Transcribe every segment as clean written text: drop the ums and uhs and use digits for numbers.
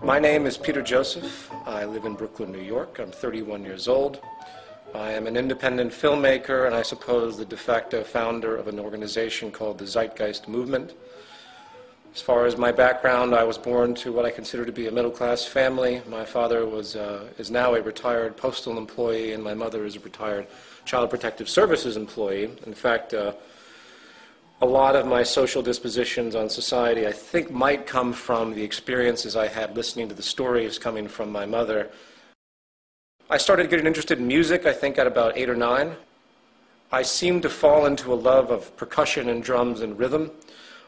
My name is Peter Joseph. I live in Brooklyn, New York. I'm 31 years old. I am an independent filmmaker and I suppose the de facto founder of an organization called the Zeitgeist Movement. As far as my background, I was born to what I consider to be a middle-class family. My father is now a retired postal employee and my mother is a retired Child Protective Services employee. In fact, a lot of my social dispositions on society, I think, might come from the experiences I had listening to the stories coming from my mother. I started getting interested in music, I think, at about 8 or 9. I seemed to fall into a love of percussion and drums and rhythm.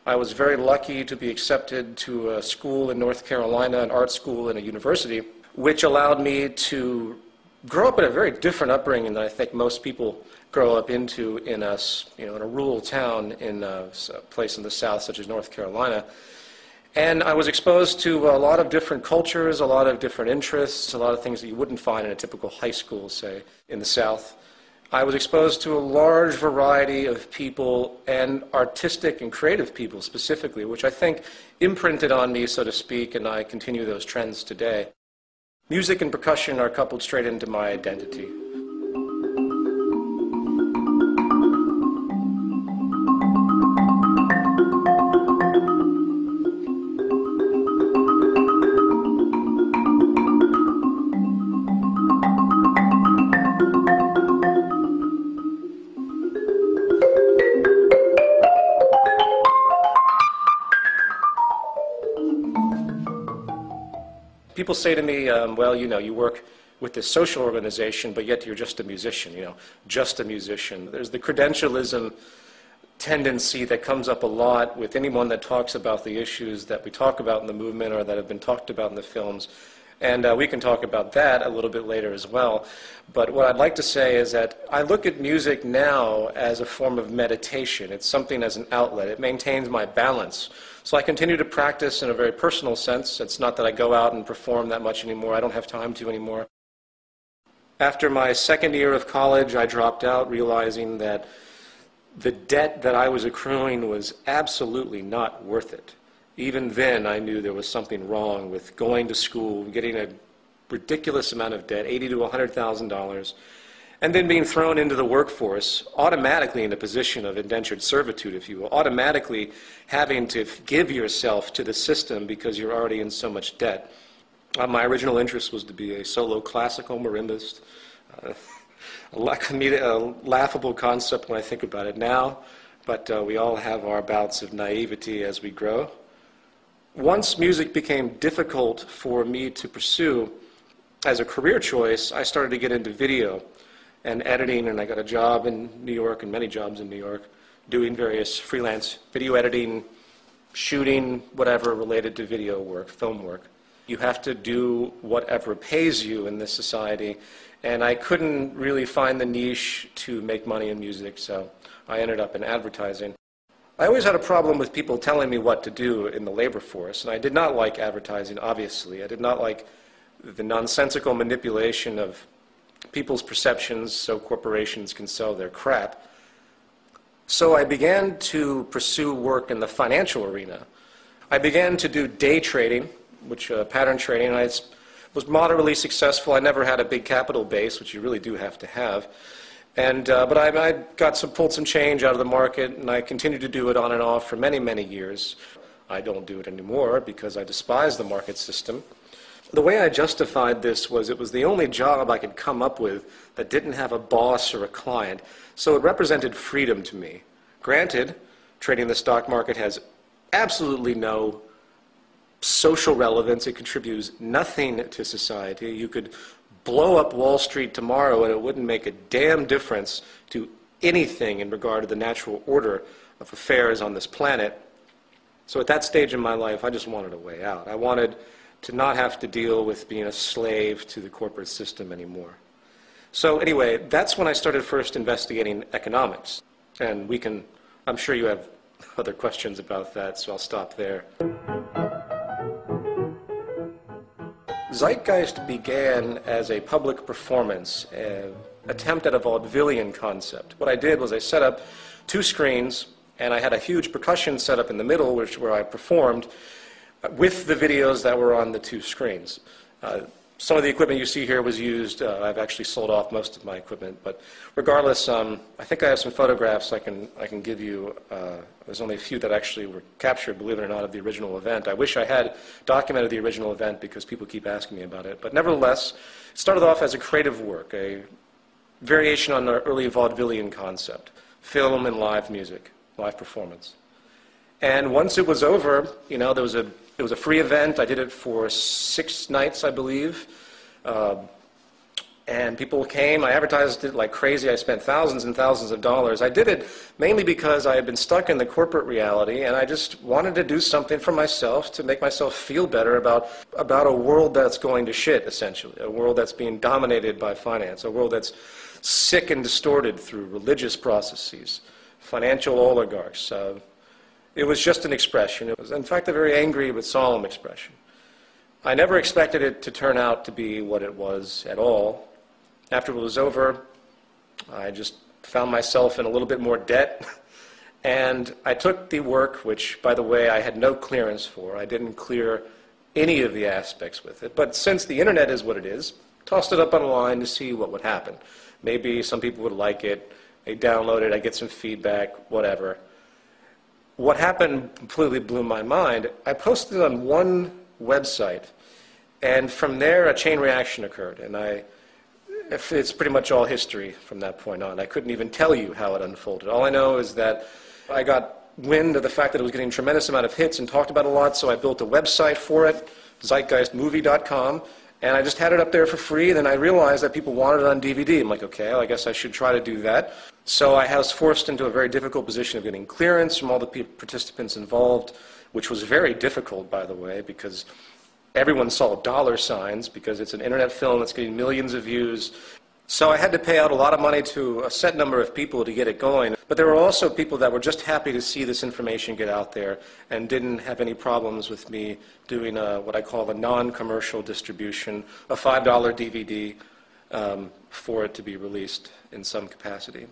I was very lucky to be accepted to a school in North Carolina, an art school and a university, which allowed me to grow up in a very different upbringing than I think most people grow up into in a rural town in a place in the South, such as North Carolina. And I was exposed to a lot of different cultures, a lot of different interests, a lot of things that you wouldn't find in a typical high school, say, in the South. I was exposed to a large variety of people, and artistic and creative people specifically, which I think imprinted on me, so to speak, and I continue those trends today. Music and percussion are coupled straight into my identity. People say to me, well, you work with this social organization, but yet you're just a musician, just a musician. There's the credentialism tendency that comes up a lot with anyone that talks about the issues that we talk about in the movement or that have been talked about in the films. And we can talk about that a little bit later as well. But what I'd like to say is that I look at music now as a form of meditation. It's something as an outlet. It maintains my balance. So I continue to practice in a very personal sense. It's not that I go out and perform that much anymore. I don't have time to anymore. After my second year of college, I dropped out, realizing that the debt that I was accruing was absolutely not worth it. Even then, I knew there was something wrong with going to school, getting a ridiculous amount of debt, $80,000 to $100,000, and then being thrown into the workforce, automatically in a position of indentured servitude, if you will, automatically having to give yourself to the system because you're already in so much debt. My original interest was to be a solo classical marimbist, a laughable concept when I think about it now, but we all have our bouts of naivety as we grow. Once music became difficult for me to pursue as a career choice, I started to get into video and editing, and I got a job in New York, and many jobs in New York, doing various freelance video editing, shooting, whatever related to video work, film work. You have to do whatever pays you in this society, and I couldn't really find the niche to make money in music, so I ended up in advertising. I always had a problem with people telling me what to do in the labor force, and I did not like advertising, obviously. I did not like the nonsensical manipulation of people's perceptions so corporations can sell their crap. So I began to pursue work in the financial arena. I began to do day trading, which pattern trading. I was moderately successful. I never had a big capital base, which you really do have to have. But I pulled some change out of the market, and I continued to do it on and off for many, many years. I don't do it anymore because I despise the market system. The way I justified this was it was the only job I could come up with that didn't have a boss or a client, so it represented freedom to me. Granted, trading the stock market has absolutely no social relevance. It contributes nothing to society. You could blow up Wall Street tomorrow and it wouldn't make a damn difference to anything in regard to the natural order of affairs on this planet. So at that stage in my life, I just wanted a way out. I wanted to not have to deal with being a slave to the corporate system anymore. So anyway, that's when I started first investigating economics. And I'm sure you have other questions about that, so I'll stop there. Zeitgeist began as a public performance, an attempt at a vaudevillian concept. What I did was I set up 2 screens, and I had a huge percussion set up in the middle where I performed, with the videos that were on the two screens. Some of the equipment you see here was used. I've actually sold off most of my equipment, but regardless, I think I have some photographs I can give you. There's only a few that actually were captured, believe it or not, of the original event. I wish I had documented the original event because people keep asking me about it. But nevertheless, it started off as a creative work, a variation on the early vaudevillian concept, film and live music, live performance. And once it was over, you know, it was a free event. I did it for 6 nights, I believe. And people came. I advertised it like crazy. I spent thousands and thousands of dollars. I did it mainly because I had been stuck in the corporate reality, and I just wanted to do something for myself to make myself feel better about a world that's going to shit, essentially, a world that's being dominated by finance, a world that's sick and distorted through religious processes, financial oligarchs. It was just an expression. It was, in fact, a very angry but solemn expression. I never expected it to turn out to be what it was at all. After it was over, I just found myself in a little bit more debt. And I took the work, which, by the way, I had no clearance for. I didn't clear any of the aspects with it. But since the internet is what it is, tossed it up online to see what would happen. Maybe some people would like it. They download it. I get some feedback, whatever. What happened completely blew my mind. I posted it on one website, and from there a chain reaction occurred, and it's pretty much all history from that point on. I couldn't even tell you how it unfolded. All I know is that I got wind of the fact that it was getting a tremendous amount of hits and talked about a lot, so I built a website for it, zeitgeistmovie.com, and I just had it up there for free, and then I realized that people wanted it on DVD. I'm like, okay, well, I guess I should try to do that. So I was forced into a very difficult position of getting clearance from all the participants involved, which was very difficult, by the way, because everyone saw dollar signs, because it's an internet film that's getting millions of views. So I had to pay out a lot of money to a set number of people to get it going. But there were also people that were just happy to see this information get out there and didn't have any problems with me doing what I call a non-commercial distribution, a $5 DVD for it to be released in some capacity.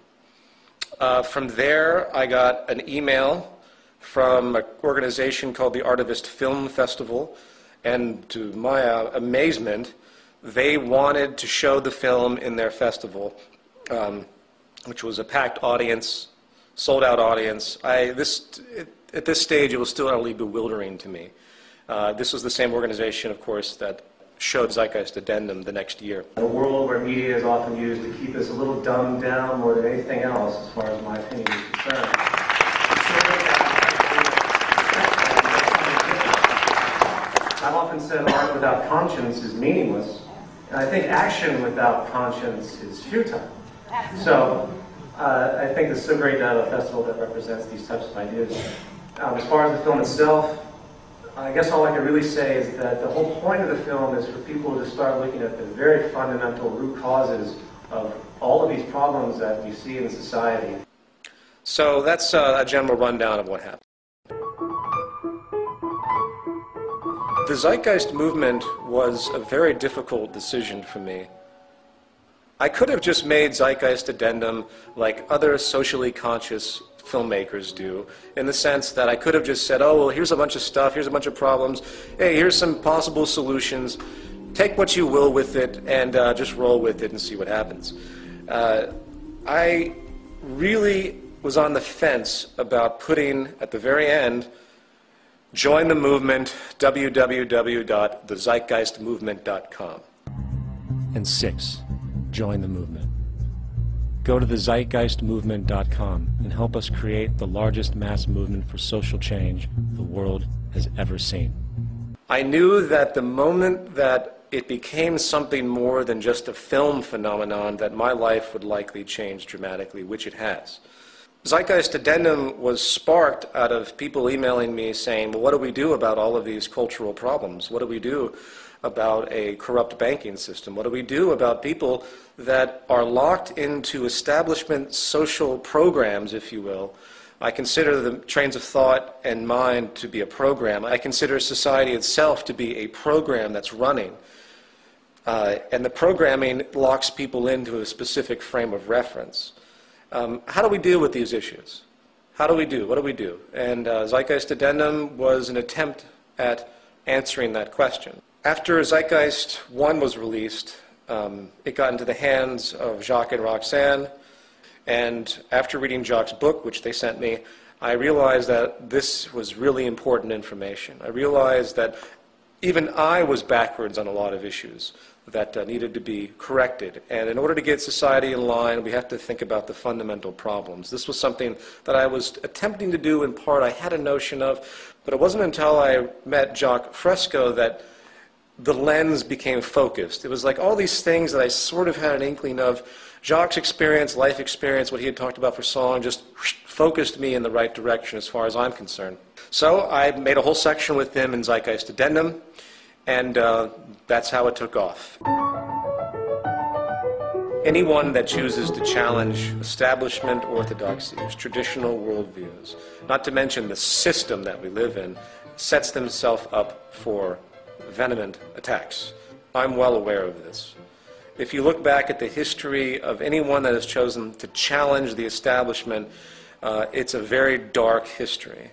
From there, I got an email from an organization called the Artivist Film Festival, and to my amazement, they wanted to show the film in their festival, which was a packed audience, sold-out audience. At this stage, it was still utterly bewildering to me. This was the same organization, of course, that showed Zeitgeist Addendum the next year. A world where media is often used to keep us a little dumbed down more than anything else, as far as my opinion is concerned. I've often said art without conscience is meaningless, and I think action without conscience is futile. So I think it's so great to have a festival that represents these types of ideas. As far as the film itself, I guess all I can really say is that the whole point of the film is for people to start looking at the very fundamental root causes of all of these problems that we see in society. So that's a general rundown of what happened. The Zeitgeist movement was a very difficult decision for me. I could have just made Zeitgeist Addendum like other socially conscious filmmakers do, in the sense that I could have just said, oh, well, here's a bunch of stuff, here's a bunch of problems, hey, here's some possible solutions, take what you will with it, and just roll with it and see what happens. I really was on the fence about putting, at the very end, join the movement, www.thezeitgeistmovement.com. And 6, join the movement. Go to thezeitgeistmovement.com and help us create the largest mass movement for social change the world has ever seen. I knew that the moment that it became something more than just a film phenomenon, that my life would likely change dramatically, which it has. Zeitgeist Addendum was sparked out of people emailing me saying, well, what do we do about all of these cultural problems? What do we do about a corrupt banking system? What do we do about people that are locked into establishment social programs, if you will? I consider the trains of thought and mind to be a program. I consider society itself to be a program that's running. And the programming locks people into a specific frame of reference. How do we deal with these issues? How do we do? What do we do? And Zeitgeist Addendum was an attempt at answering that question. After Zeitgeist 1 was released, it got into the hands of Jacques and Roxanne, and after reading Jacques' book, which they sent me, I realized that this was really important information. I realized that even I was backwards on a lot of issues that needed to be corrected. And in order to get society in line, we have to think about the fundamental problems. This was something that I was attempting to do in part. I had a notion of, but it wasn't until I met Jacques Fresco that the lens became focused. It was like all these things that I sort of had an inkling of. Jacques' experience, life experience, what he had talked about for song, just focused me in the right direction as far as I'm concerned. So I made a whole section with him in Zeitgeist Addendum, and that's how it took off. Anyone that chooses to challenge establishment orthodoxies, traditional worldviews, not to mention the system that we live in, sets themselves up for venomous attacks. I'm well aware of this. If you look back at the history of anyone that has chosen to challenge the establishment, it's a very dark history.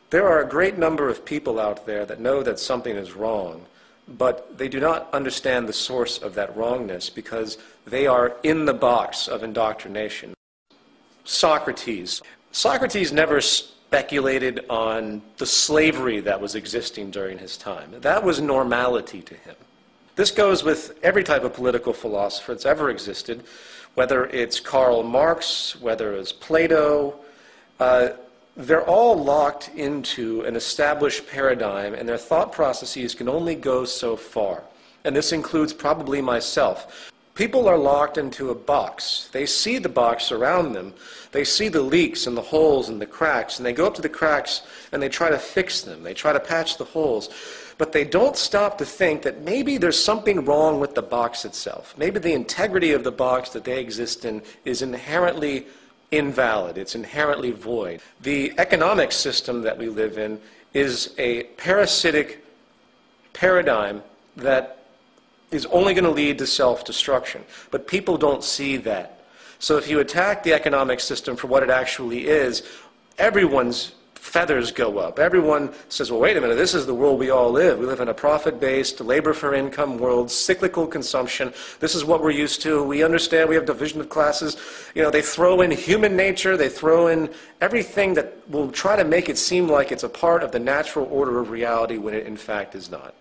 There are a great number of people out there that know that something is wrong, but they do not understand the source of that wrongness because they are in the box of indoctrination. Socrates. Socrates never speculated on the slavery that was existing during his time. That was normality to him. This goes with every type of political philosopher that's ever existed, whether it's Karl Marx, whether it's Plato. They're all locked into an established paradigm, and their thought processes can only go so far. And this includes probably myself. People are locked into a box. They see the box around them. They see the leaks and the holes and the cracks, and they go up to the cracks and they try to fix them. They try to patch the holes. But they don't stop to think that maybe there's something wrong with the box itself. Maybe the integrity of the box that they exist in is inherently invalid. It's inherently void. The economic system that we live in is a parasitic paradigm that is only going to lead to self-destruction. But people don't see that. So if you attack the economic system for what it actually is, everyone's feathers go up. Everyone says, well, wait a minute, this is the world we all live. We live in a profit-based, labor-for-income world, cyclical consumption. This is what we're used to. We understand we have division of classes. You know, they throw in human nature. They throw in everything that will try to make it seem like it's a part of the natural order of reality when it in fact is not.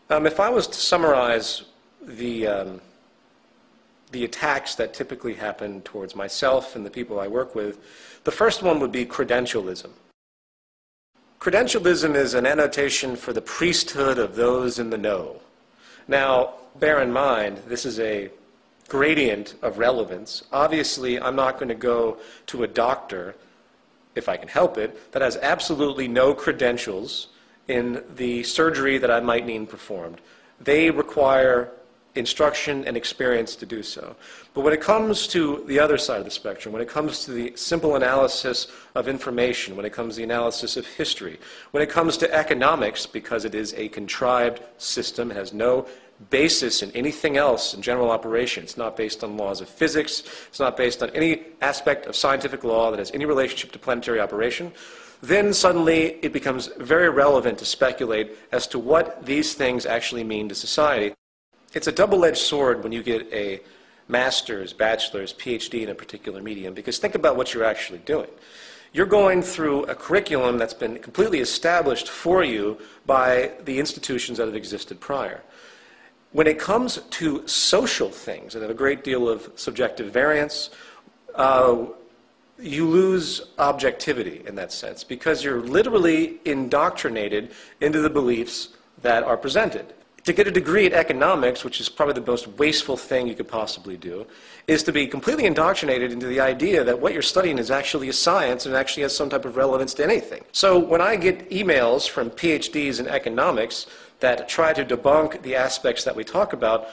If I was to summarize the attacks that typically happen towards myself and the people I work with, the first one would be credentialism. Credentialism is an annotation for the priesthood of those in the know. Now, bear in mind, this is a gradient of relevance. Obviously, I'm not going to go to a doctor, if I can help it, that has absolutely no credentials in the surgery that I might need performed. They require instruction and experience to do so. But when it comes to the other side of the spectrum, when it comes to the simple analysis of information, when it comes to the analysis of history, when it comes to economics, because it is a contrived system, it has no basis in anything else in general operation. It's not based on laws of physics. It's not based on any aspect of scientific law that has any relationship to planetary operation. Then suddenly it becomes very relevant to speculate as to what these things actually mean to society. It's a double-edged sword when you get a master's, bachelor's, PhD in a particular medium, because think about what you're actually doing. You're going through a curriculum that's been completely established for you by the institutions that have existed prior. When it comes to social things that have a great deal of subjective variance, you lose objectivity in that sense, because you're literally indoctrinated into the beliefs that are presented. To get a degree at economics, which is probably the most wasteful thing you could possibly do, is to be completely indoctrinated into the idea that what you're studying is actually a science and actually has some type of relevance to anything. So when I get emails from PhDs in economics that try to debunk the aspects that we talk about,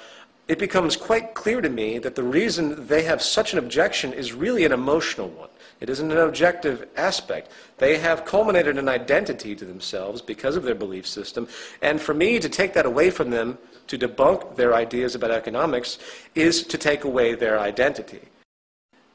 it becomes quite clear to me that the reason they have such an objection is really an emotional one. It isn't an objective aspect. They have culminated an identity to themselves because of their belief system, and for me to take that away from them, to debunk their ideas about economics, is to take away their identity.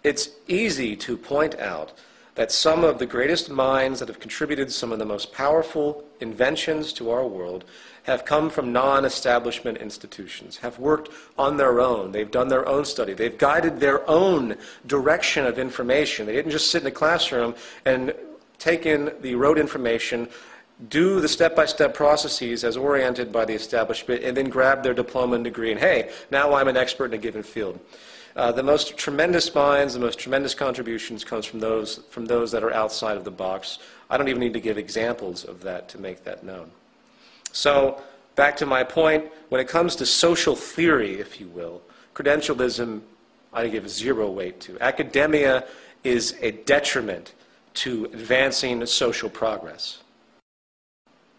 It's easy to point out that some of the greatest minds that have contributed some of the most powerful inventions to our world have come from non-establishment institutions, have worked on their own. They've done their own study. They've guided their own direction of information. They didn't just sit in a classroom and take in the rote information, do the step-by-step processes as oriented by the establishment, and then grab their diploma and degree, and hey, now I'm an expert in a given field. The most tremendous minds, the most tremendous contributions comes from those that are outside of the box. I don't even need to give examples of that to make that known. So, back to my point, when it comes to social theory, if you will, credentialism I give zero weight to. Academia is a detriment to advancing social progress.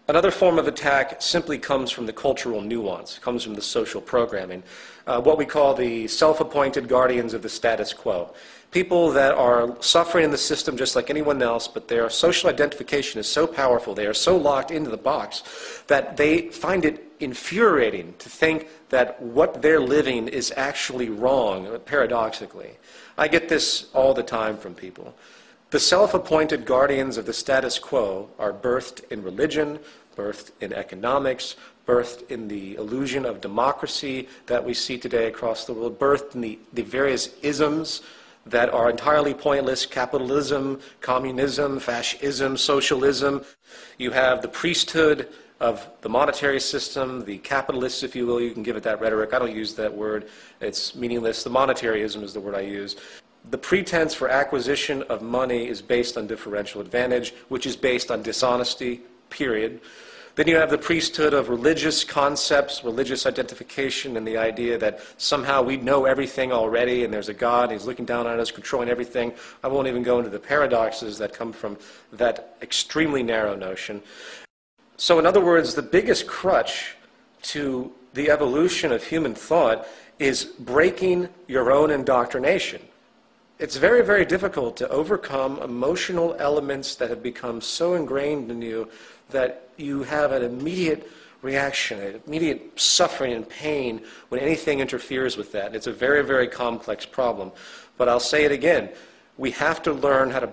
Another form of attack simply comes from the cultural nuance, comes from the social programming, what we call the self-appointed guardians of the status quo. People that are suffering in the system just like anyone else, but their social identification is so powerful, they are so locked into the box, that they find it infuriating to think that what they're living is actually wrong, paradoxically. I get this all the time from people. The self-appointed guardians of the status quo are birthed in religion, birthed in economics, birthed in the illusion of democracy that we see today across the world, birthed in the various isms that are entirely pointless: capitalism, communism, fascism, socialism. You have the priesthood of the monetary system, the capitalists, if you will. You can give it that rhetoric. I don't use that word. It's meaningless. The monetaryism is the word I use. The pretense for acquisition of money is based on differential advantage, which is based on dishonesty, period. Then you have the priesthood of religious concepts, religious identification, and the idea that somehow we know everything already and there's a God and he's looking down on us, controlling everything. I won't even go into the paradoxes that come from that extremely narrow notion. So in other words, the biggest crutch to the evolution of human thought is breaking your own indoctrination. It's very, very difficult to overcome emotional elements that have become so ingrained in you that you have an immediate reaction, an immediate suffering and pain when anything interferes with that. It's a very, very complex problem. But I'll say it again. We have to learn how to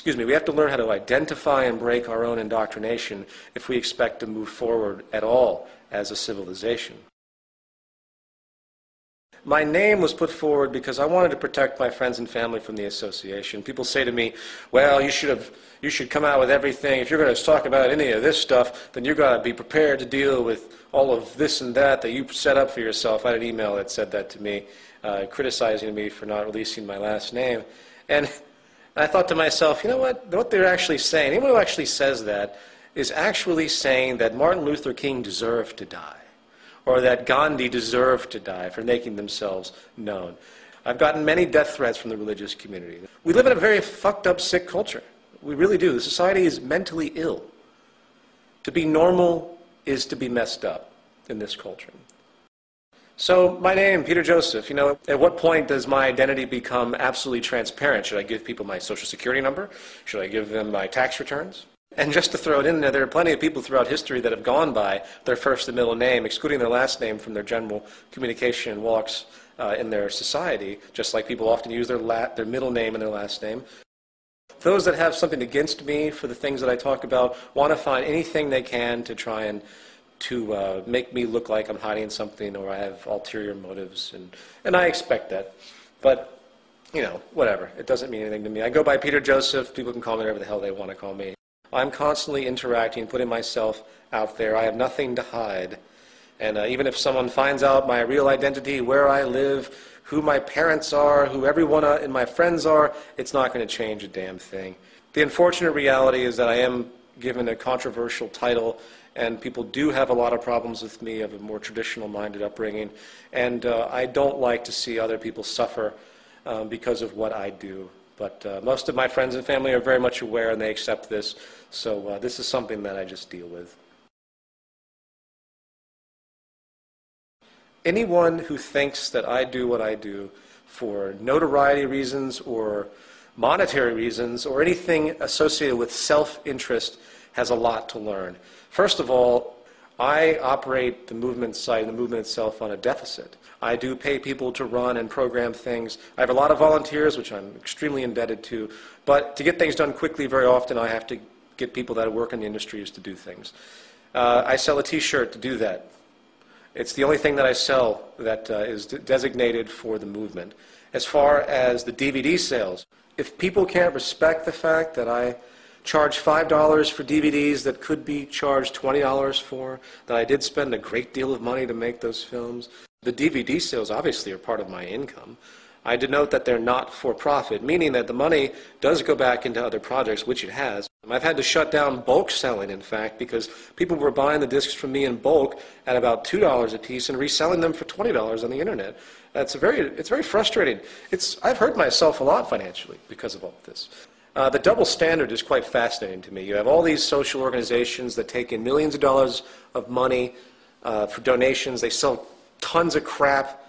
we have to learn how to identify and break our own indoctrination if we expect to move forward at all as a civilization. My name was put forward because I wanted to protect my friends and family from the association. People say to me, well, you should come out with everything. If you're going to talk about any of this stuff, then you've got to be prepared to deal with all of this and that you set up for yourself. I had an email that said that to me, criticizing me for not releasing my last name. And I thought to myself, you know what they're actually saying, anyone who actually says that is actually saying that Martin Luther King deserved to die, or that Gandhi deserved to die for making themselves known. I've gotten many death threats from the religious community. We live in a very fucked up, sick culture. We really do. The society is mentally ill. To be normal is to be messed up in this culture. So my name, Peter Joseph, at what point does my identity become absolutely transparent? Should I give people my social security number? Should I give them my tax returns? And just to throw it in there are plenty of people throughout history that have gone by their first and middle name, excluding their last name from their general communication and walks in their society, just like people often use their middle name and their last name. Those that have something against me for the things that I talk about want to find anything they can to try and to make me look like I'm hiding something or I have ulterior motives, and I expect that. But, whatever. It doesn't mean anything to me. I go by Peter Joseph. People can call me whatever the hell they want to call me. I'm constantly interacting, putting myself out there. I have nothing to hide. And even if someone finds out my real identity, where I live, who my parents are, who everyone in my friends are, it's not going to change a damn thing. The unfortunate reality is that I am given a controversial title, and people do have a lot of problems with me of a more traditional-minded upbringing, and I don't like to see other people suffer because of what I do. But most of my friends and family are very much aware, and they accept this, so this is something that I just deal with. Anyone who thinks that I do what I do for notoriety reasons or monetary reasons or anything associated with self-interest has a lot to learn. First of all, I operate the movement site and the movement itself on a deficit. I do pay people to run and program things. I have a lot of volunteers, which I'm extremely indebted to, But to get things done quickly, very often I have to get people that work in the industries to do things. I sell a T-shirt to do that. It's the only thing that I sell that is designated for the movement. As far as the DVD sales, if people can't respect the fact that I charge $5 for DVDs that could be charged $20 for, that I did spend a great deal of money to make those films, the DVD sales obviously are part of my income. I denote that they're not for profit, meaning that the money does go back into other projects, which it has. I've had to shut down bulk selling, in fact, because people were buying the discs from me in bulk at about $2 a piece and reselling them for $20 on the internet. It's very frustrating. I've hurt myself a lot financially because of all of this. The double standard is quite fascinating to me. You have all these social organizations that take in millions of dollars of money for donations. They sell tons of crap.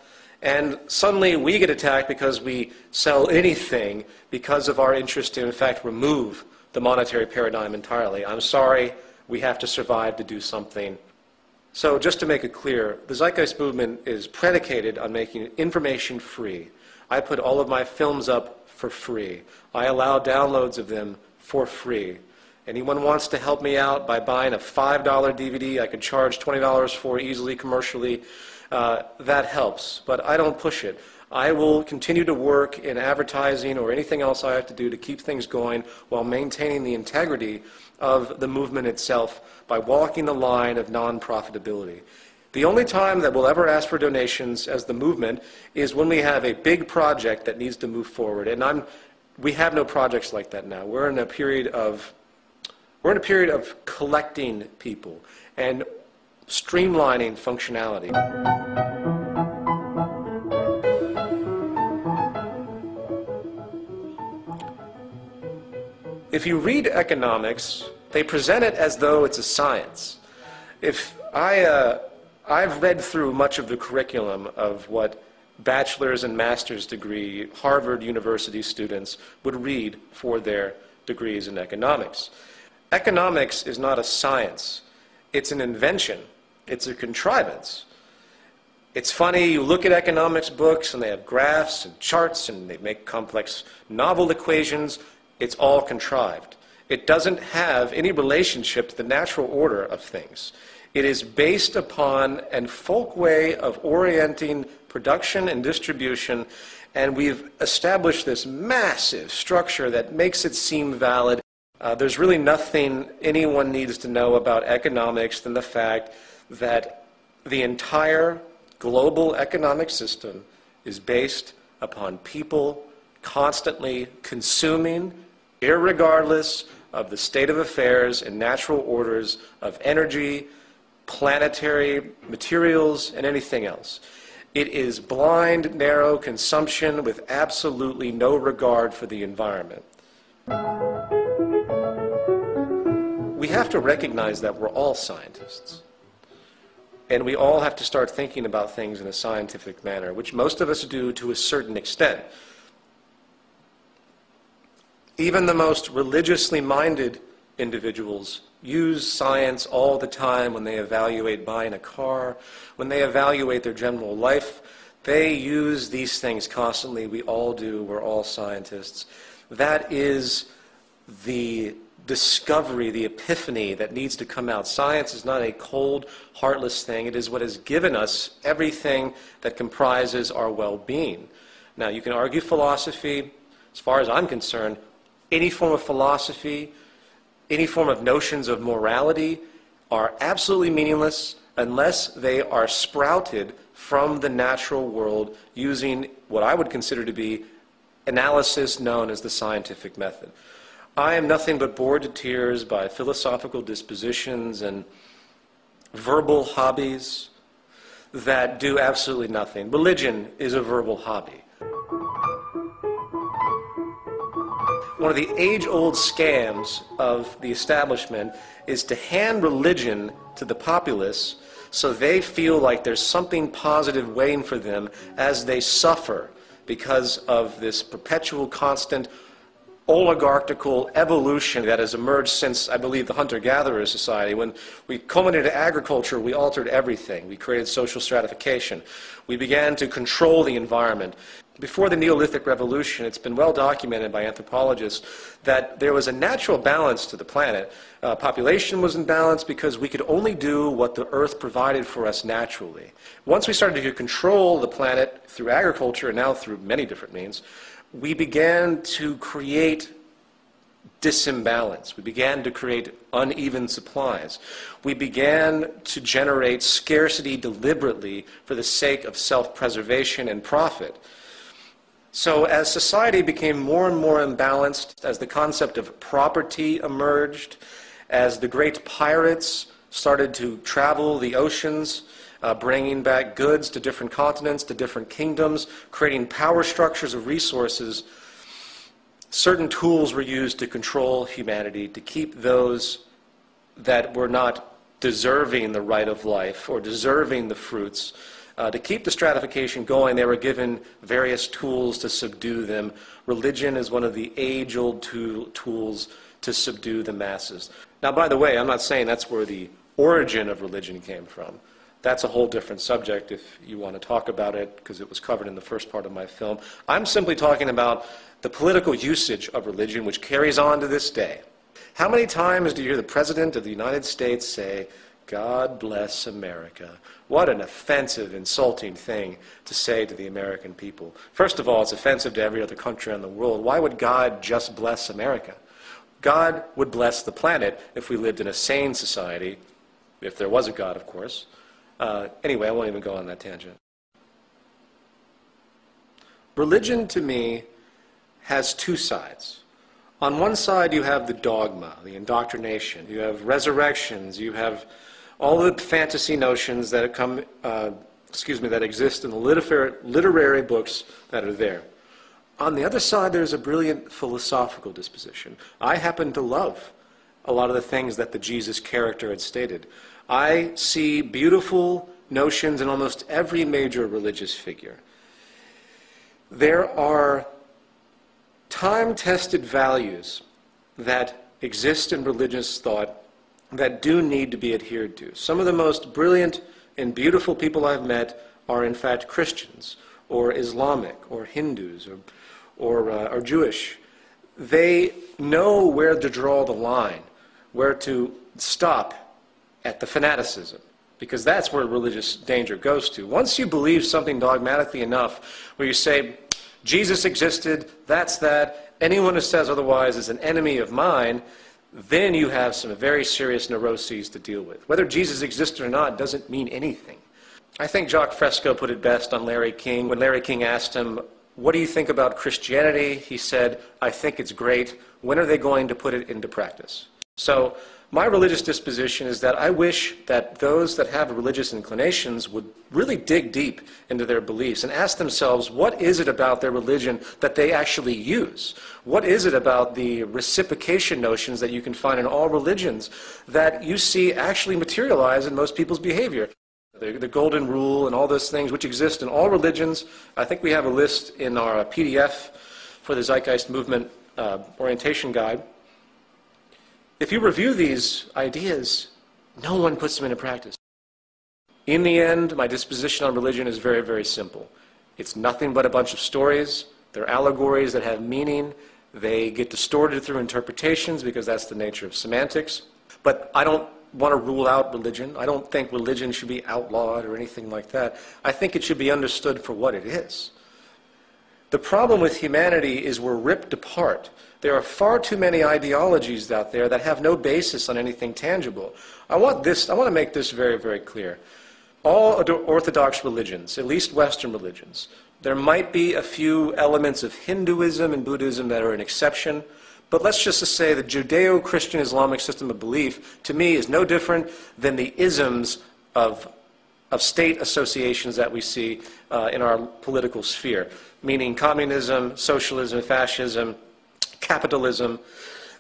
And suddenly we get attacked because we sell anything because of our interest to, in fact, remove the monetary paradigm entirely. I'm sorry, we have to survive to do something. So just to make it clear, the Zeitgeist movement is predicated on making information free. I put all of my films up for free. I allow downloads of them for free. Anyone wants to help me out by buying a $5 DVD I could charge $20 for easily commercially, that helps, but I don't push it. I will continue to work in advertising or anything else I have to do to keep things going while maintaining the integrity of the movement itself by walking the line of non-profitability. The only time that we'll ever ask for donations as the movement is when we have a big project that needs to move forward, and we have no projects like that now. We're in a period of collecting people and streamlining functionality. If you read economics, they present it as though it's a science. I've read through much of the curriculum of what bachelor's and master's degree Harvard University students would read for their degrees in economics. Economics is not a science. It's an invention. It's a contrivance. It's funny, you look at economics books and they have graphs and charts and they make complex novel equations. It's all contrived. It doesn't have any relationship to the natural order of things. It is based upon a folk way of orienting production and distribution, and we've established this massive structure that makes it seem valid. There's really nothing anyone needs to know about economics than the fact that the entire global economic system is based upon people constantly consuming, irregardless of the state of affairs and natural orders of energy, planetary materials, and anything else. It is blind, narrow consumption with absolutely no regard for the environment. We have to recognize that we're all scientists. And we all have to start thinking about things in a scientific manner, which most of us do to a certain extent. Even the most religiously minded individuals use science all the time when they evaluate buying a car, when they evaluate their general life. They use these things constantly. We all do. We're all scientists. That is the discovery, the epiphany that needs to come out. Science is not a cold, heartless thing. It is what has given us everything that comprises our well-being. Now, you can argue philosophy. As far as I'm concerned, any form of philosophy, any form of notions of morality are absolutely meaningless unless they are sprouted from the natural world using what I would consider to be analysis known as the scientific method. I am nothing but bored to tears by philosophical dispositions and verbal hobbies that do absolutely nothing. Religion is a verbal hobby. One of the age-old scams of the establishment is to hand religion to the populace so they feel like there's something positive waiting for them as they suffer because of this perpetual, constant oligarchical evolution that has emerged since, I believe, the hunter-gatherer society. When we culminated agriculture, we altered everything. We created social stratification. We began to control the environment. Before the Neolithic Revolution, it's been well documented by anthropologists that there was a natural balance to the planet. Population was in balance because we could only do what the Earth provided for us naturally. Once we started to control the planet through agriculture, and now through many different means, we began to create disimbalance. We began to create uneven supplies. We began to generate scarcity deliberately for the sake of self-preservation and profit. So as society became more and more imbalanced, as the concept of property emerged, as the great pirates started to travel the oceans, bringing back goods to different continents, to different kingdoms, creating power structures of resources, certain tools were used to control humanity, to keep those that were not deserving the right of life or deserving the fruits. To keep the stratification going, they were given various tools to subdue them. Religion is one of the age-old tools to subdue the masses. Now, by the way, I'm not saying that's where the origin of religion came from. That's a whole different subject if you want to talk about it, because it was covered in the first part of my film. I'm simply talking about the political usage of religion, which carries on to this day. How many times do you hear the President of the United States say, "God bless America"? What an offensive, insulting thing to say to the American people. First of all, it's offensive to every other country in the world. Why would God just bless America? God would bless the planet if we lived in a sane society, if there was a God, of course. Anyway, I won't even go on that tangent. Religion, to me, has two sides. On one side, you have the dogma, the indoctrination. You have resurrections. You have all the fantasy notions that come, that exist in the literary books that are there. On the other side, there's a brilliant philosophical disposition. I happen to love a lot of the things that the Jesus character had stated. I see beautiful notions in almost every major religious figure. There are time-tested values that exist in religious thought that do need to be adhered to. Some of the most brilliant and beautiful people I've met are in fact Christians, or Islamic, or Hindus, or Jewish. They know where to draw the line, where to stop at the fanaticism, because that's where religious danger goes to. Once you believe something dogmatically enough, where you say, Jesus existed, that's that, anyone who says otherwise is an enemy of mine, then you have some very serious neuroses to deal with. Whether Jesus existed or not doesn't mean anything. I think Jacques Fresco put it best on Larry King. When Larry King asked him, "What do you think about Christianity?" he said, "I think it's great. When are they going to put it into practice?" So my religious disposition is that I wish that those that have religious inclinations would really dig deep into their beliefs and ask themselves, what is it about their religion that they actually use? What is it about the reciprocation notions that you can find in all religions that you see actually materialize in most people's behavior? The golden rule and all those things which exist in all religions. I think we have a list in our PDF for the Zeitgeist Movement orientation guide. If you review these ideas, no one puts them into practice. In the end, my disposition on religion is very, very simple. It's nothing but a bunch of stories. They're allegories that have meaning. They get distorted through interpretations because that's the nature of semantics. But I don't want to rule out religion. I don't think religion should be outlawed or anything like that. I think it should be understood for what it is. The problem with humanity is we're ripped apart. There are far too many ideologies out there that have no basis on anything tangible. I want to make this very, very clear. All Orthodox religions, at least Western religions, there might be a few elements of Hinduism and Buddhism that are an exception, but let's just say the Judeo-Christian Islamic system of belief, to me, is no different than the isms of state associations that we see in our political sphere, meaning communism, socialism, fascism, capitalism.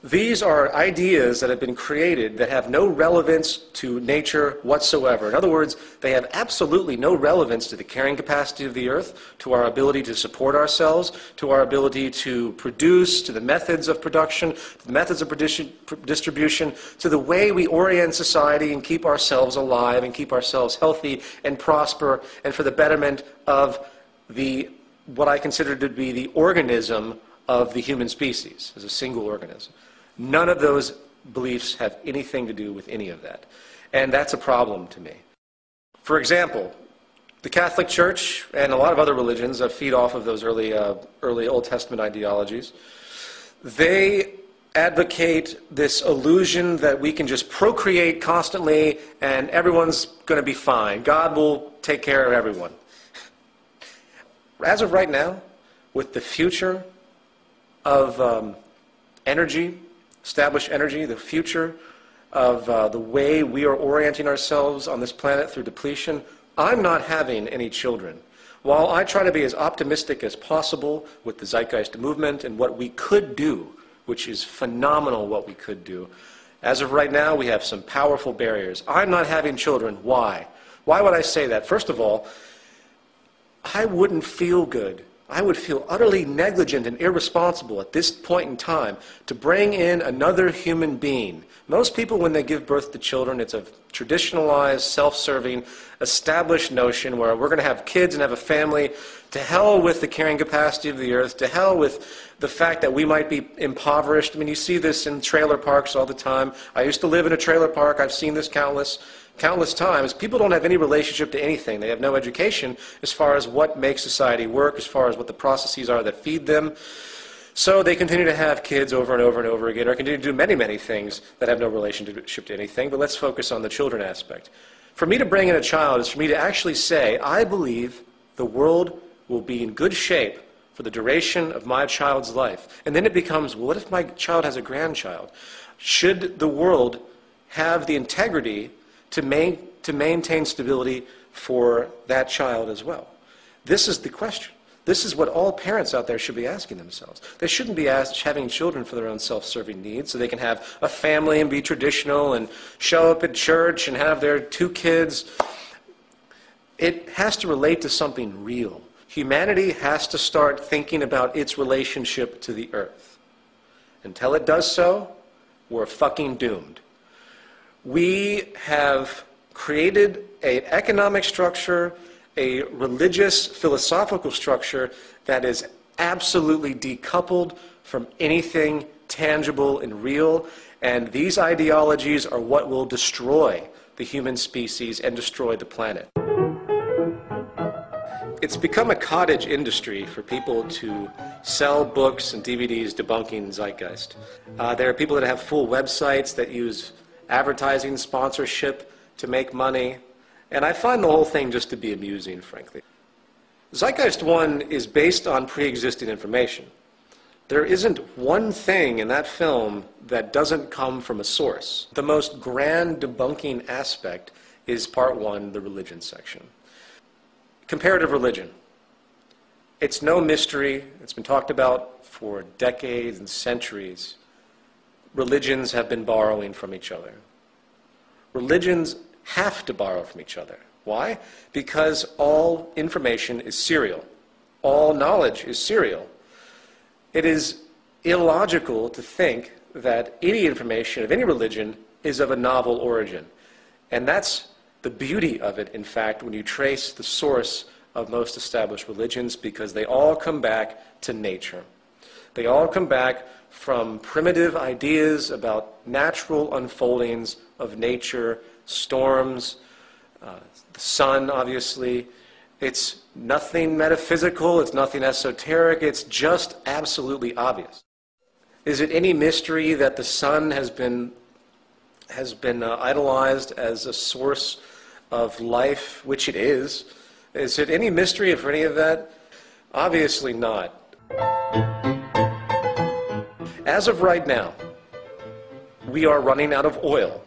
These are ideas that have been created that have no relevance to nature whatsoever. In other words, they have absolutely no relevance to the carrying capacity of the earth, to our ability to support ourselves, to our ability to produce, to the methods of production, to the methods of distribution, to the way we orient society and keep ourselves alive and keep ourselves healthy and prosper and for the betterment of the what I consider to be the organism of the human species, as a single organism. None of those beliefs have anything to do with any of that. And that's a problem to me. For example, the Catholic Church and a lot of other religions that feed off of those early Old Testament ideologies, they advocate this illusion that we can just procreate constantly and everyone's going to be fine. God will take care of everyone. As of right now, with the future of energy, established energy, the future of the way we are orienting ourselves on this planet through depletion, I'm not having any children. While I try to be as optimistic as possible with the Zeitgeist movement and what we could do, which is phenomenal what we could do, as of right now we have some powerful barriers. I'm not having children. Why? Why would I say that? First of all, I wouldn't feel good. I would feel utterly negligent and irresponsible at this point in time to bring in another human being. Most people, when they give birth to children, it's a traditionalized, self-serving, established notion where we're going to have kids and have a family. To hell with the carrying capacity of the earth. To hell with the fact that we might be impoverished. I mean, you see this in trailer parks all the time. I used to live in a trailer park. I've seen this countless times. People don't have any relationship to anything. They have no education as far as what makes society work, as far as what the processes are that feed them. So they continue to have kids over and over and over again, or continue to do many, many things that have no relationship to anything. But let's focus on the children aspect. For me to bring in a child is for me to actually say, I believe the world will be in good shape for the duration of my child's life. And then it becomes, well, what if my child has a grandchild? Should the world have the integrity to maintain stability for that child as well? This is the question. This is what all parents out there should be asking themselves. They shouldn't be having children for their own self-serving needs so they can have a family and be traditional and show up at church and have their 2 kids. It has to relate to something real. Humanity has to start thinking about its relationship to the earth. Until it does so, we're fucking doomed. We have created an economic structure, a religious, philosophical structure that is absolutely decoupled from anything tangible and real, and these ideologies are what will destroy the human species and destroy the planet. It's become a cottage industry for people to sell books and DVDs debunking Zeitgeist. There are people that have full websites that use advertising sponsorship to make money, and I find the whole thing just to be amusing, frankly. Zeitgeist 1 is based on pre-existing information. There isn't one thing in that film that doesn't come from a source. The most grand debunking aspect is part 1, the religion section. Comparative religion. It's no mystery. It's been talked about for decades and centuries. Religions have been borrowing from each other. Religions have to borrow from each other. Why? Because all information is serial. All knowledge is serial. It is illogical to think that any information of any religion is of a novel origin. And that's the beauty of it, in fact, when you trace the source of most established religions, because they all come back to nature. They all come back from primitive ideas about natural unfoldings of nature, storms, the sun, obviously. It's nothing metaphysical, it's nothing esoteric, it's just absolutely obvious. Is it any mystery that the sun has been idolized as a source of life, which it is? Is it any mystery for any of that? Obviously not. As of right now, we are running out of oil.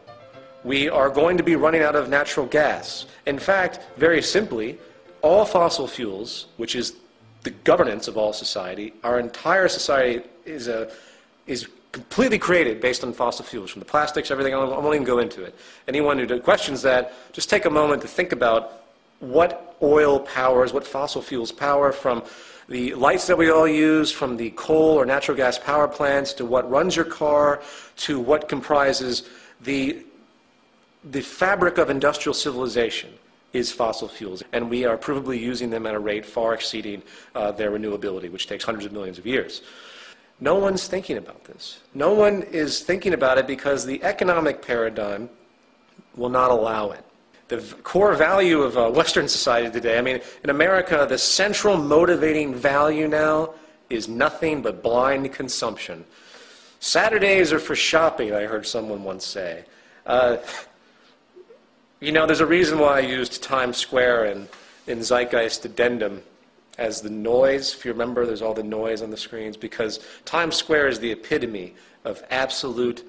We are going to be running out of natural gas. In fact, very simply, all fossil fuels, which is the governance of all society, our entire society is completely created based on fossil fuels, from the plastics, everything. I won't even go into it. Anyone who questions that, just take a moment to think about what oil powers, what fossil fuels power, from the lights that we all use, from the coal or natural gas power plants, to what runs your car, to what comprises the fabric of industrial civilization. is fossil fuels, and we are provably using them at a rate far exceeding their renewability, which takes hundreds of millions of years. No one's thinking about this. No one is thinking about it because the economic paradigm will not allow it. The core value of Western society today, I mean, in America, the central motivating value now is nothing but blind consumption. Saturdays are for shopping, I heard someone once say. You know, there's a reason why I used Times Square in Zeitgeist Addendum as the noise. If you remember, there's all the noise on the screens, because Times Square is the epitome of absolute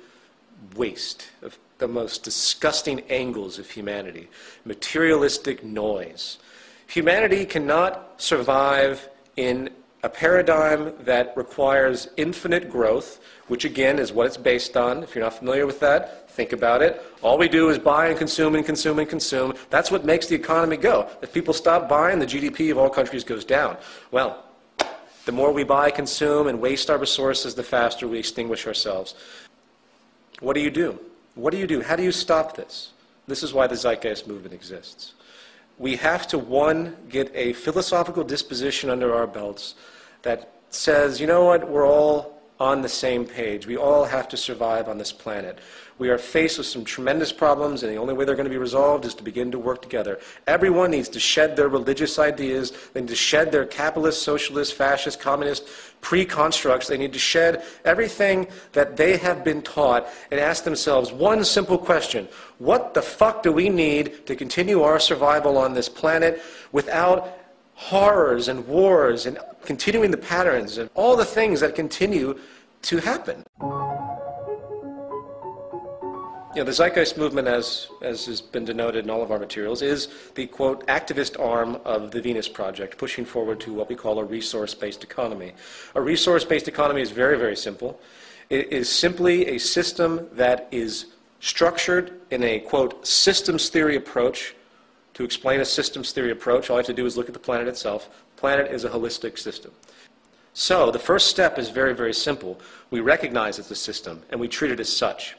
waste, of the most disgusting angles of humanity, materialistic noise. Humanity cannot survive in a paradigm that requires infinite growth, which again is what it's based on. If you're not familiar with that, think about it. All we do is buy and consume and consume and consume. That's what makes the economy go. If people stop buying, the GDP of all countries goes down. Well, the more we buy, consume, and waste our resources, the faster we extinguish ourselves. What do you do? What do you do? How do you stop this? This is why the Zeitgeist movement exists. We have to, one, get a philosophical disposition under our belts that says, you know what, we're all on the same page. We all have to survive on this planet. We are faced with some tremendous problems, and the only way they're going to be resolved is to begin to work together. Everyone needs to shed their religious ideas. They need to shed their capitalist, socialist, fascist, communist pre-constructs. They need to shed everything that they have been taught and ask themselves one simple question: what the fuck do we need to continue our survival on this planet without horrors and wars and continuing the patterns and all the things that continue to happen? You know, the Zeitgeist movement, as has been denoted in all of our materials, is the, quote, activist arm of the Venus Project, pushing forward to what we call a resource-based economy. A resource-based economy is very, very simple. It is simply a system that is structured in a, quote, systems theory approach. To explain a systems theory approach, all I have to do is look at the planet itself. The planet is a holistic system. So the first step is very, very simple. We recognize it's a system, and we treat it as such.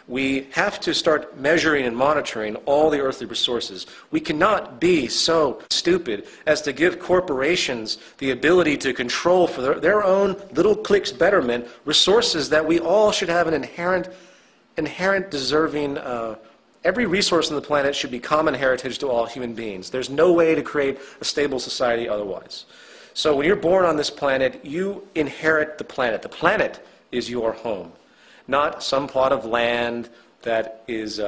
We have to start measuring and monitoring all the earthly resources. We cannot be so stupid as to give corporations the ability to control for their own little clique's betterment resources that we all should have an inherent deserving. Every resource on the planet should be common heritage to all human beings. There's no way to create a stable society otherwise. So when you're born on this planet, you inherit the planet. The planet is your home, not some plot of land that is,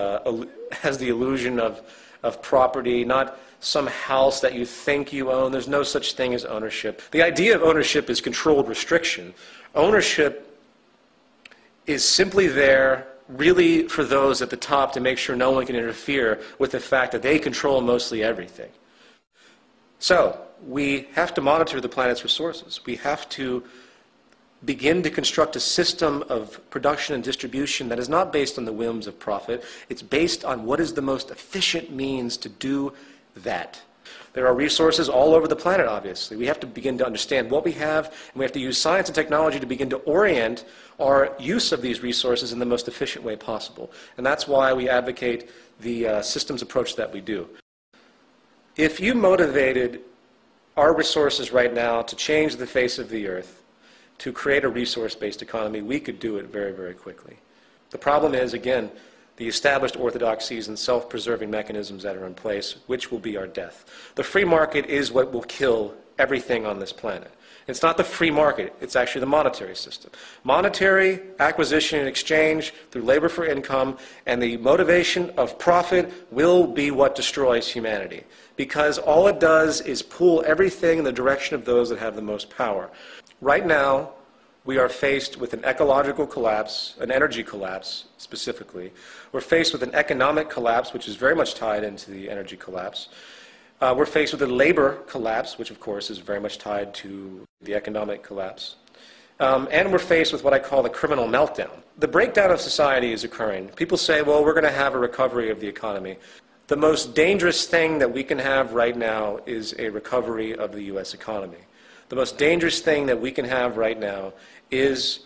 has the illusion of property, not some house that you think you own. There's no such thing as ownership. The idea of ownership is controlled restriction. Ownership is simply there really for those at the top to make sure no one can interfere with the fact that they control mostly everything. So we have to monitor the planet's resources. We have to begin to construct a system of production and distribution that is not based on the whims of profit. It's based on what is the most efficient means to do that. There are resources all over the planet, obviously. We have to begin to understand what we have, and we have to use science and technology to begin to orient our use of these resources in the most efficient way possible. And that's why we advocate the systems approach that we do. If you motivated our resources right now to change the face of the earth, to create a resource-based economy, we could do it very, very quickly. The problem is, again, the established orthodoxies and self-preserving mechanisms that are in place, which will be our death. The free market is what will kill everything on this planet. It's not the free market, it's actually the monetary system. Monetary acquisition and exchange through labor for income and the motivation of profit will be what destroys humanity, because all it does is pull everything in the direction of those that have the most power. Right now, we are faced with an ecological collapse, an energy collapse specifically. We're faced with an economic collapse, which is very much tied into the energy collapse. We're faced with a labor collapse, which of course is very much tied to the economic collapse. And we're faced with what I call the criminal meltdown. The breakdown of society is occurring. People say, well, we're going to have a recovery of the economy. The most dangerous thing that we can have right now is a recovery of the U.S. economy. The most dangerous thing that we can have right now is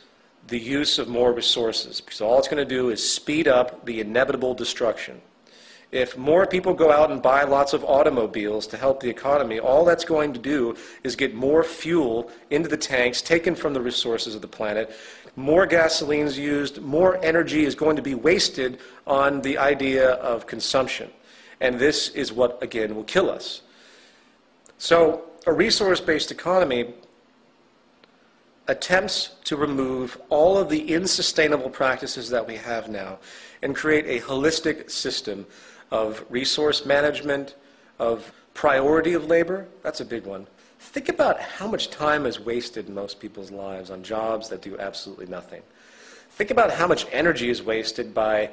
the use of more resources, because all it's going to do is speed up the inevitable destruction. If more people go out and buy lots of automobiles to help the economy, all that's going to do is get more fuel into the tanks taken from the resources of the planet. More gasoline is used, more energy is going to be wasted on the idea of consumption. And this is what, again, will kill us. So a resource-based economy attempts to remove all of the unsustainable practices that we have now and create a holistic system of resource management, of priority of labor. That's a big one. Think about how much time is wasted in most people's lives on jobs that do absolutely nothing. Think about how much energy is wasted by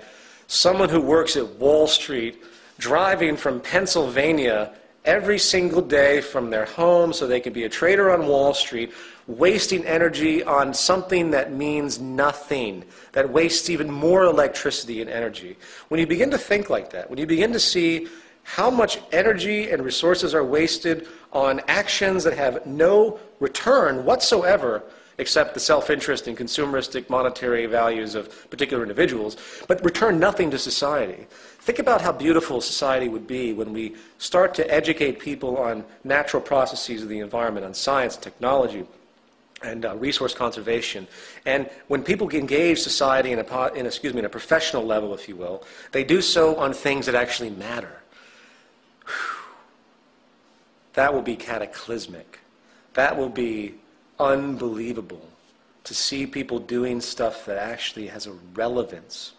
someone who works at Wall Street driving from Pennsylvania every single day from their home so they can be a trader on Wall Street, wasting energy on something that means nothing, that wastes even more electricity and energy. When you begin to think like that, when you begin to see how much energy and resources are wasted on actions that have no return whatsoever except the self-interest and consumeristic monetary values of particular individuals, but return nothing to society. Think about how beautiful society would be when we start to educate people on natural processes of the environment, on science, technology, and resource conservation. And when people engage society in a professional level, if you will, they do so on things that actually matter. That will be cataclysmic. That will be unbelievable to see people doing stuff that actually has a relevance.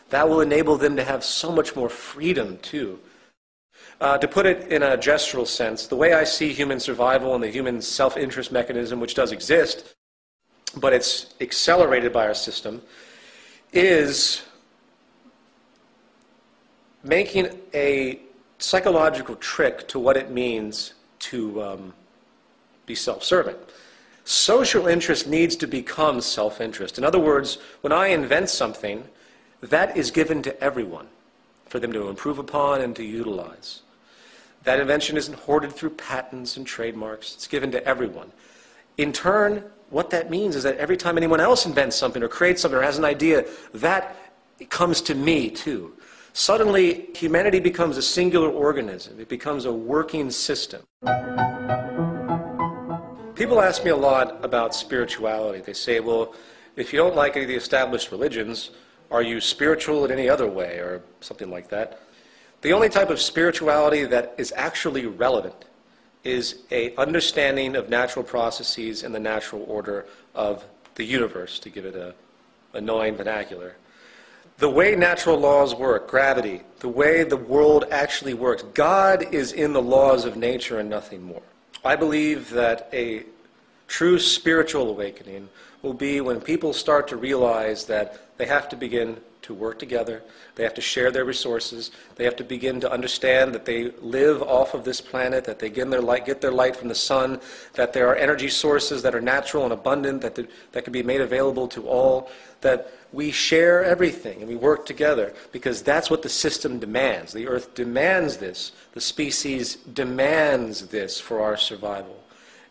That will enable them to have so much more freedom, too. To put it in a gestural sense, the way I see human survival and the human self-interest mechanism, which does exist, but it's accelerated by our system, is making a psychological trick to what it means to be self-serving. Social interest needs to become self-interest. In other words, when I invent something, that is given to everyone for them to improve upon and to utilize. That invention isn't hoarded through patents and trademarks. It's given to everyone. In turn, what that means is that every time anyone else invents something or creates something or has an idea, that comes to me too. Suddenly, humanity becomes a singular organism. It becomes a working system. People ask me a lot about spirituality. They say, well, if you don't like any of the established religions, are you spiritual in any other way, or something like that? The only type of spirituality that is actually relevant is an understanding of natural processes and the natural order of the universe, to give it an annoying vernacular. The way natural laws work, gravity, the way the world actually works, God is in the laws of nature and nothing more. I believe that a true spiritual awakening will be when people start to realize that they have to begin to work together, they have to share their resources, they have to begin to understand that they live off of this planet, that they get their light from the sun, that there are energy sources that are natural and abundant, that can be made available to all, that we share everything and we work together because that's what the system demands. The earth demands this. The species demands this for our survival.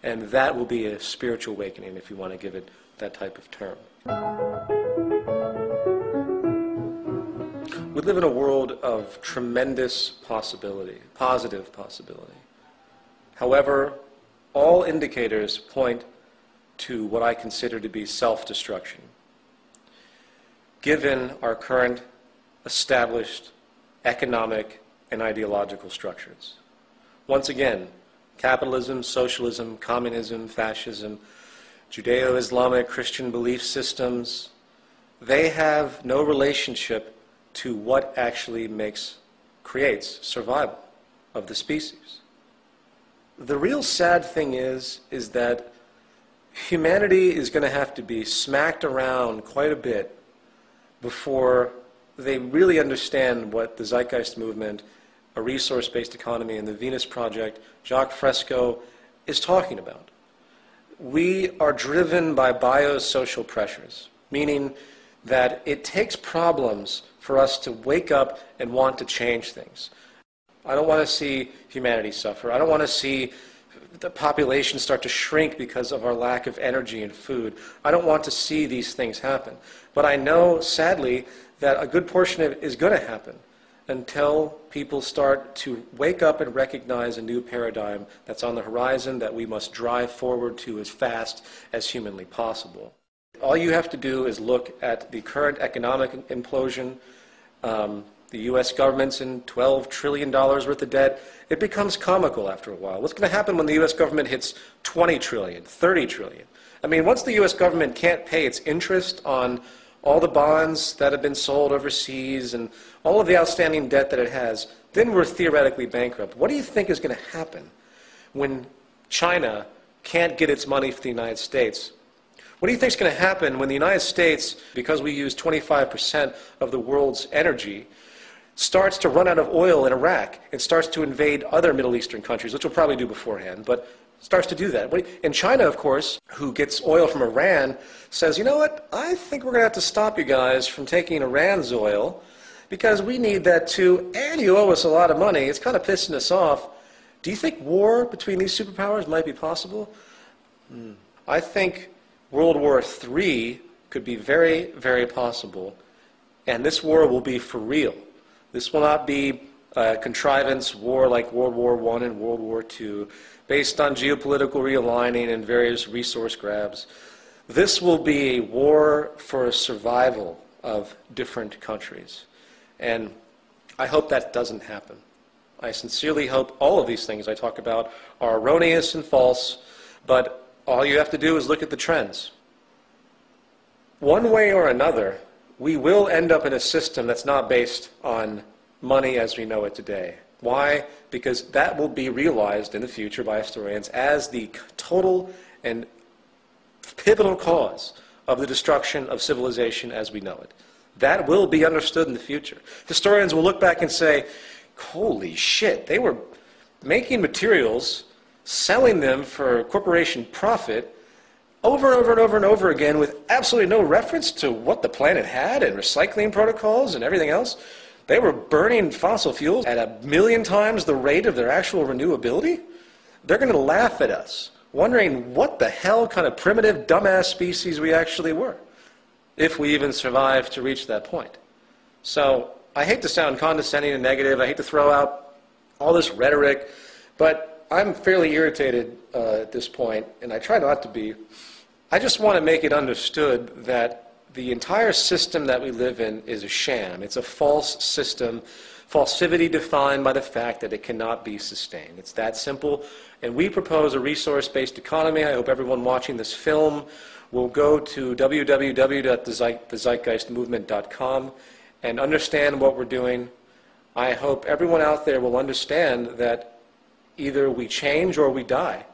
And that will be a spiritual awakening, if you want to give it that type of term. We live in a world of tremendous possibility, positive possibility. However, all indicators point to what I consider to be self-destruction, given our current established economic and ideological structures. Once again, capitalism, socialism, communism, fascism, Judeo-Islamic Christian belief systems, they have no relationship to what actually creates survival of the species. The real sad thing is that humanity is going to have to be smacked around quite a bit before they really understand what the Zeitgeist movement, a resource-based economy, and the Venus Project, Jacques Fresco, is talking about. We are driven by biosocial pressures, meaning that it takes problems for us to wake up and want to change things. I don't want to see humanity suffer. I don't want to see the population start to shrink because of our lack of energy and food. I don't want to see these things happen. But I know, sadly, that a good portion of it is going to happen. until people start to wake up and recognize a new paradigm that's on the horizon that we must drive forward to as fast as humanly possible. All you have to do is look at the current economic implosion. The U.S. government's in $12 trillion worth of debt. It becomes comical after a while. What's going to happen when the U.S. government hits 20 trillion, 30 trillion? I mean, once the U.S. government can't pay its interest on all the bonds that have been sold overseas and all of the outstanding debt that it has, then we're theoretically bankrupt. What do you think is going to happen when China can't get its money from the United States? What do you think is going to happen when the United States, because we use 25% of the world's energy, starts to run out of oil in Iraq and starts to invade other Middle Eastern countries, which we'll probably do beforehand, but starts to do that? And China, of course, who gets oil from Iran, says, you know what, I think we're going to have to stop you guys from taking Iran's oil because we need that too, and you owe us a lot of money. It's kind of pissing us off. Do you think war between these superpowers might be possible? I think World War III could be very, very possible, and this war will be for real. This will not be a contrivance war like World War I and World War II, based on geopolitical realigning and various resource grabs. This will be a war for survival of different countries. And I hope that doesn't happen. I sincerely hope all of these things I talk about are erroneous and false, but all you have to do is look at the trends. One way or another, we will end up in a system that's not based on money as we know it today. Why? Because that will be realized in the future by historians as the total and pivotal cause of the destruction of civilization as we know it. That will be understood in the future. Historians will look back and say, holy shit, they were making materials, selling them for corporation profit, over and over and over and over again with absolutely no reference to what the planet had and recycling protocols and everything else. They were burning fossil fuels at 1,000,000 times the rate of their actual renewability. They're going to laugh at us, wondering what the hell kind of primitive, dumbass species we actually were, if we even survived to reach that point. So I hate to sound condescending and negative. I hate to throw out all this rhetoric, but I'm fairly irritated at this point, and I try not to be. I just want to make it understood that the entire system that we live in is a sham. It's a false system, falsivity defined by the fact that it cannot be sustained. It's that simple. And we propose a resource-based economy. I hope everyone watching this film will go to www.thezeitgeistmovement.com and understand what we're doing. I hope everyone out there will understand that either we change or we die.